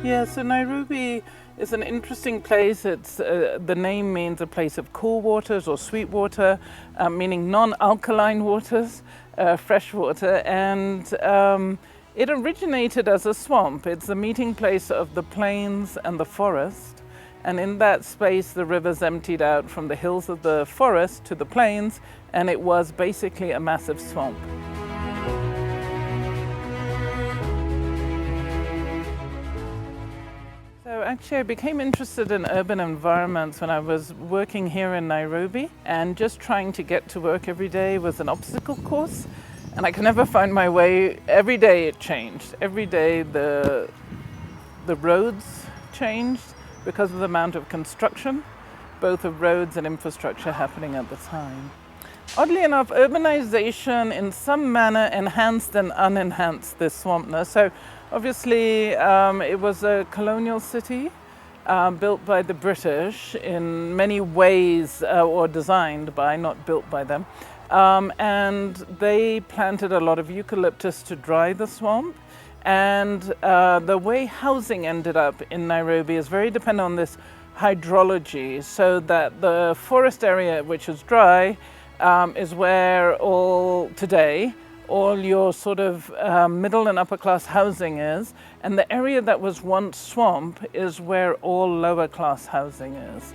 Yeah, so Nairobi is an interesting place. It's the name means a place of cool waters or sweet water, meaning non-alkaline waters, fresh water, and it originated as a swamp. It's the meeting place of the plains and the forest, and in that space the rivers emptied out from the hills of the forest to the plains, and it was basically a massive swamp. So actually I became interested in urban environments when I was working here in Nairobi, and just trying to get to work every day was an obstacle course, and I could never find my way. Every day it changed. Every day the roads changed because of the amount of construction, both of roads and infrastructure happening at the time. Oddly enough, urbanization in some manner enhanced and unenhanced this swampness. So obviously it was a colonial city built by the British in many ways, or designed by, not built by them. And they planted a lot of eucalyptus to dry the swamp. And the way housing ended up in Nairobi is very dependent on this hydrology, so that the forest area, which is dry, is where all your sort of middle and upper class housing is, and the area that was once swamp is where all lower class housing is.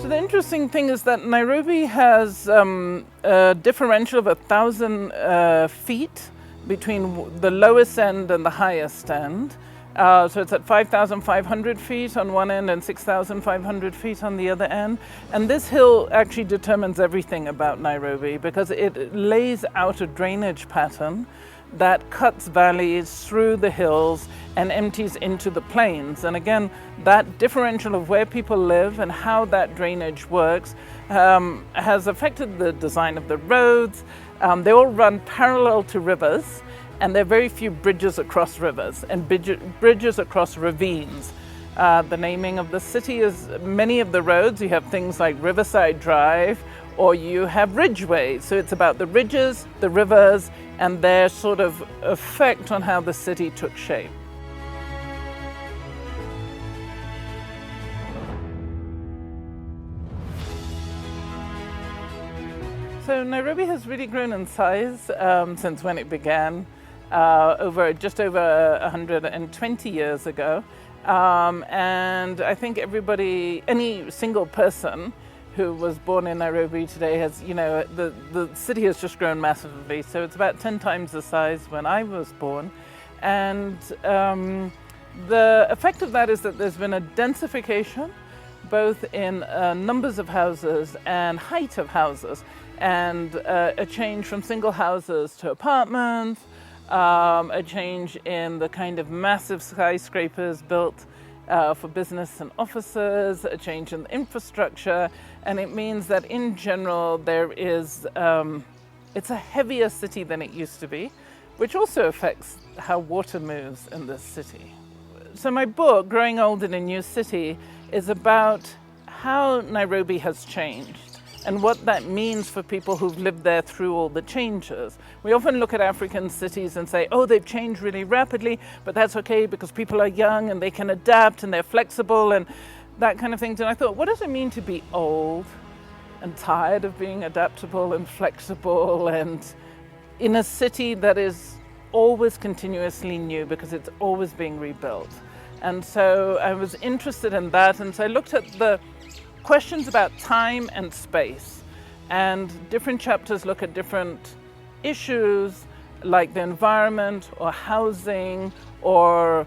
So the interesting thing is that Nairobi has a differential of 1,000 feet between the lowest end and the highest end. So it's at 5,500 feet on one end and 6,500 feet on the other end. And this hill actually determines everything about Nairobi, because it lays out a drainage pattern that cuts valleys through the hills and empties into the plains. And again, that differential of where people live and how that drainage works has affected the design of the roads. They all run parallel to rivers, and there are very few bridges across rivers and bridges across ravines. The naming of the city is many of the roads. You have things like Riverside Drive, or you have ridgeways. So it's about the ridges, the rivers, and their sort of effect on how the city took shape. So Nairobi has really grown in size since when it began, just over 120 years ago. And I think any single person who was born in Nairobi today has, the city has just grown massively. So it's about 10 times the size when I was born. And the effect of that is that there's been a densification, both in numbers of houses and height of houses, and a change from single houses to apartments, a change in the kind of massive skyscrapers built for business and offices, a change in the infrastructure, and it means that in general there is, it's a heavier city than it used to be, which also affects how water moves in this city. So my book, Growing Old in a New City, is about how Nairobi has changed and what that means for people who've lived there through all the changes. We often look at African cities and say, oh, they've changed really rapidly, but that's okay because people are young and they can adapt and they're flexible and that kind of thing. And I thought, what does it mean to be old and tired of being adaptable and flexible, and in a city that is always continuously new because it's always being rebuilt? And so I was interested in that, and so I looked at the questions about time and space, and different chapters look at different issues like the environment or housing or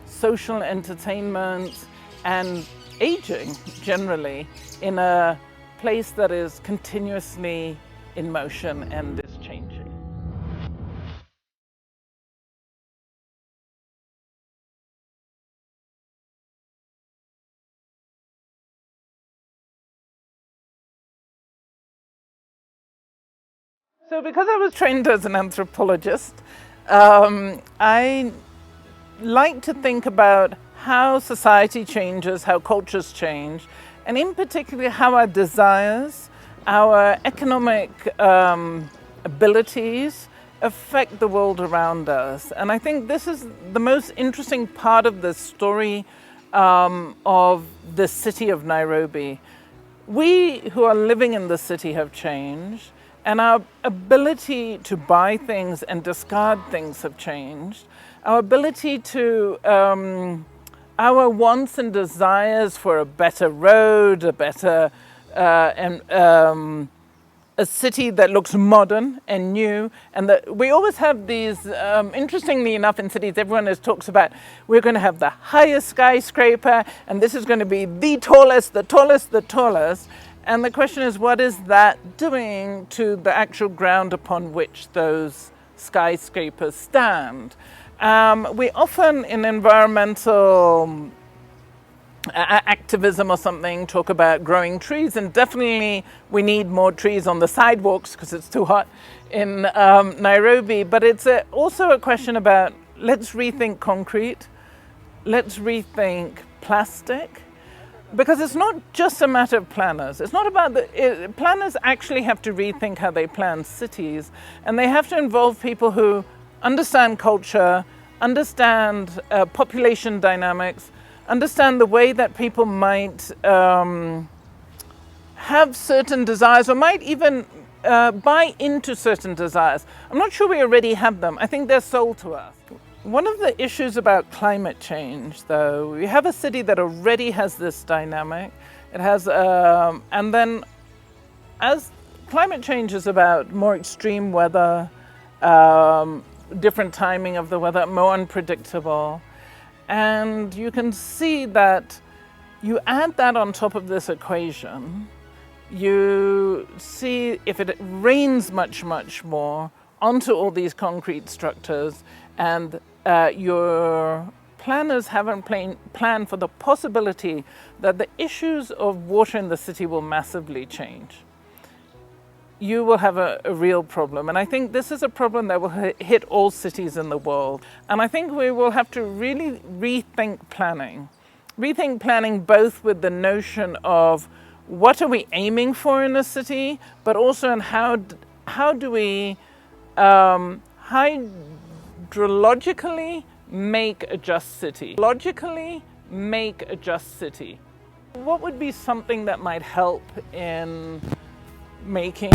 social entertainment and aging generally in a place that is continuously in motion and is changing. So because I was trained as an anthropologist, I like to think about how society changes, how cultures change, and in particular how our desires, our economic abilities, affect the world around us. And I think this is the most interesting part of the story of the city of Nairobi. We who are living in the city have changed, and our ability to buy things and discard things have changed. Our ability to, our wants and desires for a better road, a better, a city that looks modern and new, and that we always have these, interestingly enough in cities, everyone talks about, we're going to have the highest skyscraper, and this is going to be the tallest, the tallest, the tallest. And the question is, what is that doing to the actual ground upon which those skyscrapers stand? We often, in environmental activism or something, talk about growing trees, and definitely we need more trees on the sidewalks because it's too hot in Nairobi. But it's also a question about, let's rethink concrete, let's rethink plastic. Because it's not just a matter of planners. It's not about planners actually have to rethink how they plan cities, and they have to involve people who understand culture, understand population dynamics, understand the way that people might have certain desires, or might even buy into certain desires. I'm not sure we already have them. I think they're sold to us. One of the issues about climate change, though, we have a city that already has this dynamic. It has, and then as climate change is about more extreme weather, different timing of the weather, more unpredictable. And you can see that you add that on top of this equation, you see if it rains much, much more onto all these concrete structures, and your planners haven't planned for the possibility that the issues of water in the city will massively change. You will have a real problem. And I think this is a problem that will hit all cities in the world. And I think we will have to really rethink planning. Rethink planning both with the notion of what are we aiming for in a city, but also in how do we hydrologically make a just city. Logically make a just city. What would be something that might help in making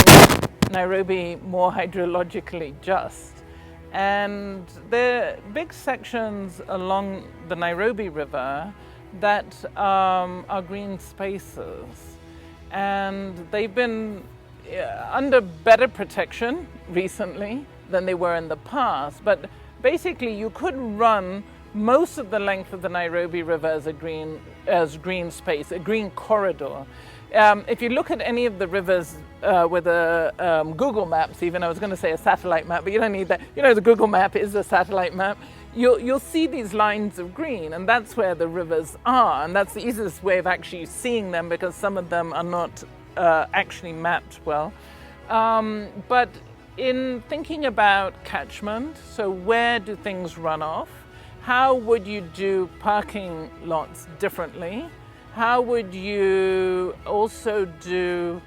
Nairobi more hydrologically just? And there are big sections along the Nairobi River that are green spaces, and they've been under better protection recently than they were in the past. But basically you could run most of the length of the Nairobi River as green space, a green corridor. If you look at any of the rivers with a Google Maps, even, I was going to say a satellite map, but you don't need that. You know, the Google map is a satellite map. You'll see these lines of green, and that's where the rivers are. And that's the easiest way of actually seeing them, because some of them are not actually mapped well. But in thinking about catchment, so where do things run off? How would you do parking lots differently? How would you also do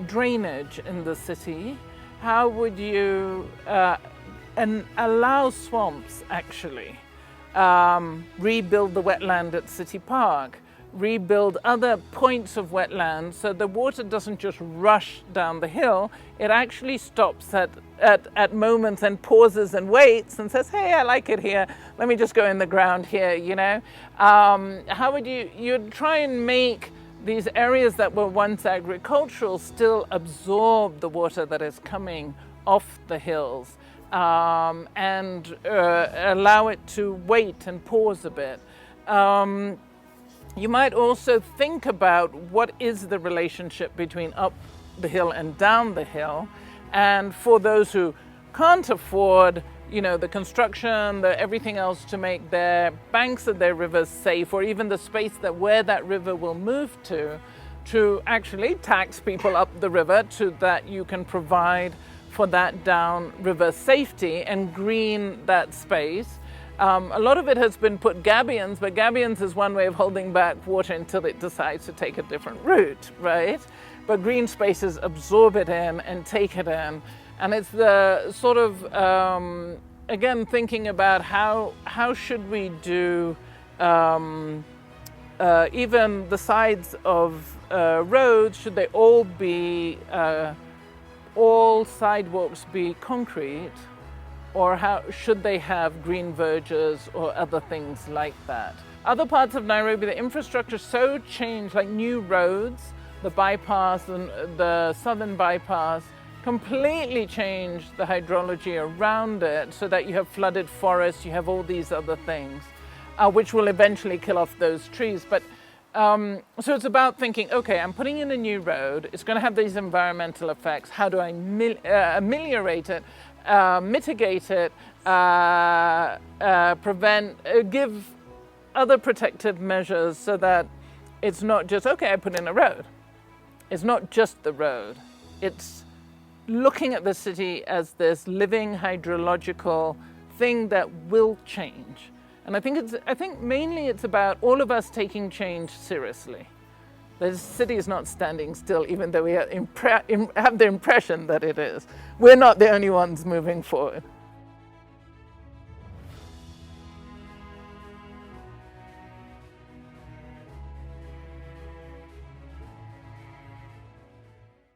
drainage in the city? How would you allow swamps actually? Rebuild the wetland at City Park, rebuild other points of wetlands so the water doesn't just rush down the hill, it actually stops at moments and pauses and waits and says, hey, I like it here, let me just go in the ground here, you know? How would you'd try and make these areas that were once agricultural still absorb the water that is coming off the hills, and allow it to wait and pause a bit. You might also think about what is the relationship between up the hill and down the hill. And for those who can't afford, you know, the construction, everything else to make their banks of their rivers safe, or even the space where that river will move to actually tax people up the river so that you can provide for that downriver safety and green that space. A lot of it has been put gabions, but gabions is one way of holding back water until it decides to take a different route, right? But green spaces absorb it in and take it in. And it's the sort of, again, thinking about how should we do even the sides of roads, should they all be, all sidewalks be concrete, or how should they have green verges or other things like that? Other parts of Nairobi, the infrastructure so changed, like new roads, the bypass, and the southern bypass, completely changed the hydrology around it so that you have flooded forests, you have all these other things, which will eventually kill off those trees. But so it's about thinking, okay, I'm putting in a new road, it's going to have these environmental effects, how do I ameliorate it, mitigate it, prevent, give other protective measures so that it's not just, okay, I put in a road. It's not just the road. It's looking at the city as this living hydrological thing that will change. And I think mainly it's about all of us taking change seriously. The city is not standing still, even though we have the impression that it is. We're not the only ones moving forward.